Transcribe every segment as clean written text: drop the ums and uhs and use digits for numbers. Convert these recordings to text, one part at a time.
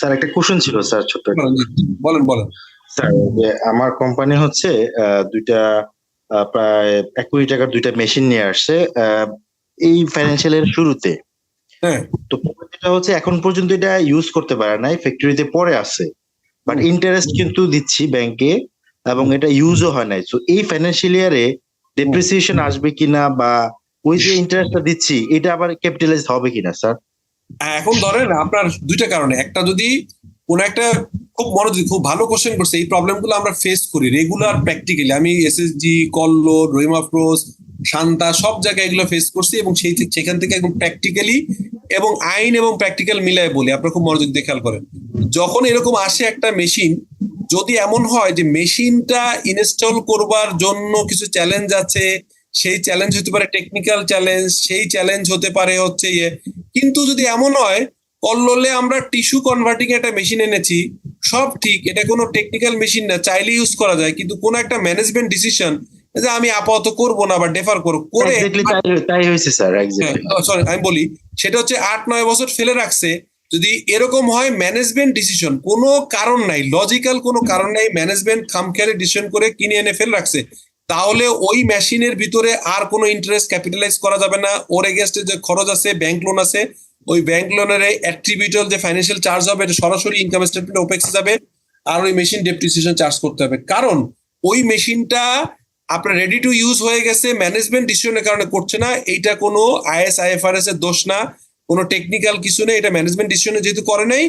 Sir একটা question ছিল sir, ছোট্ট একটা। বলেন বলেন। স্যার যে আমার কোম্পানি হচ্ছে দুইটা প্রায় 1 কোটি টাকার দুইটা মেশিন নিয়ে আসছে এই ফাইন্যান্সিয়াল এর শুরুতে। হ্যাঁ, তো যেটা হচ্ছে এখন পর্যন্ত এটা ইউজ করতে পারে নাই, ফ্যাক্টরিতে পড়ে আছে, বাট ইন্টারেস্ট কিন্তু দিচ্ছি ব্যাংকে এবং এটা ইউজও হয় নাই। তো এই ফাইন্যান্সিয়াল ইয়ারে ডেপ্রিসিয়েশন আসবে কিনা, বা ওই যে ইন্টারেস্টটা দিচ্ছি এটা আবার ক্যাপিটালাইজ হবে কিনা স্যার? এখন ধরেন আপনার দুইটা কারণে, একটা যদি কোন একটা খুব মনোযোগ খুব ভালো কোশ্চেন করছে, এই প্রবলেম গুলো আমরা ফেস করি রেগুলার প্র্যাকটিক্যালি। আমি এসএসজি, কল্লোল, রহিমাফরোজ, শান্তা সব জায়গায় এগুলো ফেস করছি এবং সেখান থেকে একদম প্র্যাকটিক্যালি এবং আইন এবং প্র্যাকটিক্যাল মিলাই বলি, আপনারা খুব মনোযোগ দিয়ে খেয়াল করেন। যখন এরকম আসে একটা মেশিন, যদি এমন হয় যে মেশিনটা ইনস্টল করবার জন্য কিছু চ্যালেঞ্জ আছে, সেই চ্যালেঞ্জ হতে পারে টেকনিক্যাল চ্যালেঞ্জ, সেই চ্যালেঞ্জ হতে পারে হচ্ছে কিন্তু যদি এমন হয় কল্লোলে আমরা টিস্যু কনভার্টিং একটা মেশিন এনেছি, সব ঠিক, এটা কোনো টেকনিক্যাল মেশিন না, চাইলে ইউজ করা যায়, কিন্তু কোন একটা ম্যানেজমেন্ট ডিসিশন যে আমি আপাতত করবো না বা ডেফার করবো করে, তাই হয়েছে স্যার, এক্স্যাক্টলি। সরি আমি বলি, সেটা হচ্ছে 8-9 বছর ফেলে রাখছে। যদি এরকম হয় ম্যানেজমেন্ট ডিসিশন, কোনো কারণ নাই, লজিক্যাল কোনো কারণ নাই, ম্যানেজমেন্ট খামখেয়ালি ডিসিশন করে কিনে এনে ফেলে রাখছে, তাহলে ওই মেশিনের ভিতরে আর কোনো ইন্টারেস্ট ক্যাপিটালাইজ করা যাবে না। ওর এগেনস্টে যে খরচ আছে, ব্যাংক লোন আছে, ওই ব্যাংক লোনের অ্যাট্রিবিউটাল যে ফাইন্যান্সিয়াল চার্জ হবে এটা সরাসরি ইনকাম স্টেটমেন্টে ওপেক্সে যাবে, আর ওই মেশিন ডেপ্রিসিয়েশন চার্জ করতে হবে। কারণ ওই মেশিনটা আপনার রেডি টু ইউজ হয়ে গেছে, ম্যানেজমেন্ট ডিসিশনের কারণে করছে না। এইটা কোনো আইএস আইএফআরএস এর দোষ না, কোনো টেকনিক্যাল কিছু নেই, এটা ম্যানেজমেন্ট ডিসিশনে যেহেতু করে নাই,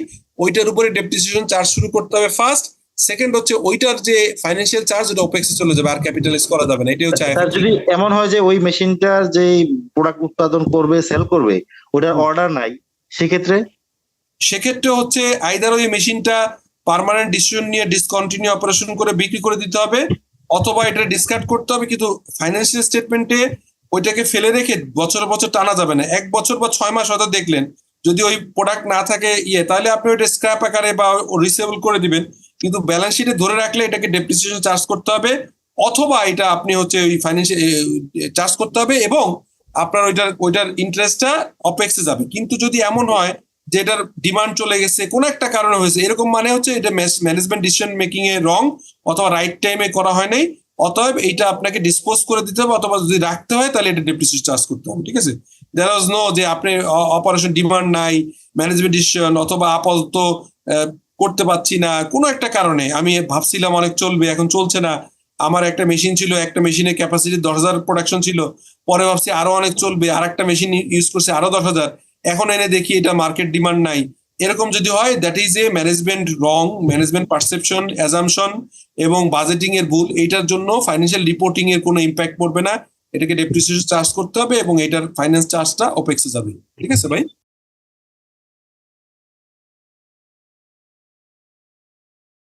ওইটার উপরে ডেপ্রিসিয়েশন চার্জ শুরু করতে হবে ফার্স্ট। সেকেন্ড হচ্ছে ওইটার যে ফাইন্যান্সিয়াল চার্জ ওটা ওপেক্সে চলে যাবে, আর ক্যাপিটালাইজ করা যাবে না। এটাই হচ্ছে স্যার যদি এমন হয় যে ওই মেশিনটার যে প্রোডাক্ট উৎপাদন করবে, সেল করবে, ওটার অর্ডার নাই, সেক্ষেত্রে হচ্ছে আইদার ওই মেশিনটা পার্মানেন্ট ডিসিশন নিয়ে ডিসকন্টিনিউ অপারেশন করে বিক্রি করে দিতে হবে, অথবা এটা ডিসকার্ড করতে হবে। কিন্তু ফাইন্যান্সিয়াল স্টেটমেন্টে ওইটাকে ফেলে রেখে বছর বছর টানা যাবে না। 1 বছর বা 6 মাস হয়তো দেখলেন, যদি ওই প্রোডাক্ট না থাকে তাহলে আপনি ওইটা স্ক্র্যাপ আকারে বা রিসেবল করে দিবেন, কিন্তু ব্যালেন্স শিটে ধরে রাখলে এটাকে ডেপ্রিসিয়েশন চার্জ করতে হবে, অথবা এটা আপনি হচ্ছে ওই ফাইন্যান্সিয়াল চার্জ করতে হবে এবং আপনার ওইটার ইন্টারেস্টটা অপেক্সে যাবে। কিন্তু যদি এমন হয় যে এটার ডিমান্ড চলে গেছে, কোনো একটা কারণে হয়েছে এরকম, মানে হচ্ছে এটা ম্যানেজমেন্ট ডিসিশন মেকিং এ রং, অথবা রাইট টাইমে করা হয় নাই, অতএব এইটা আপনাকে ডিসপোজ করে দিতে হবে, অথবা যদি রাখতে হয় তাহলে এটা ডেপ্রিসিয়েশন চার্জ করতে হবে। ঠিক আছে, দেয়ার ওয়াজ নো যে আপনি অপারেশন ডিমান্ড নাই, ম্যানেজমেন্ট ডিসিশন, অথবা আপাতত করতে পারছি না, কোনো একটা কারণে আমি ভাবছিলাম অনেক চলবে, এখন চলছে না। আমার একটা মেশিন ছিল, একটা মেশিনের ক্যাপাসিটি 10,000 প্রোডাকশন ছিল, পরে ভাবছি আরো অনেক চলবে, আর একটা মেশিন ইউজ করছে আরো 10,000, এখন এনে দেখি এটা মার্কেট ডিমান্ড নাই। এরকম যদি হয়, that is a management wrong, management perception, assumption এবং বাজেটিং এর ভুল। এইটার জন্য ফাইন্যান্সিয়াল রিপোর্টিং এর কোনো ইম্প্যাক্ট পড়বে না, এটাকে ডেপ্রিসিয়েশন চার্জ করতে হবে এবং এটার ফাইন্যান্স চার্জটা ওপেক্সে যাবে। ঠিক আছে ভাই?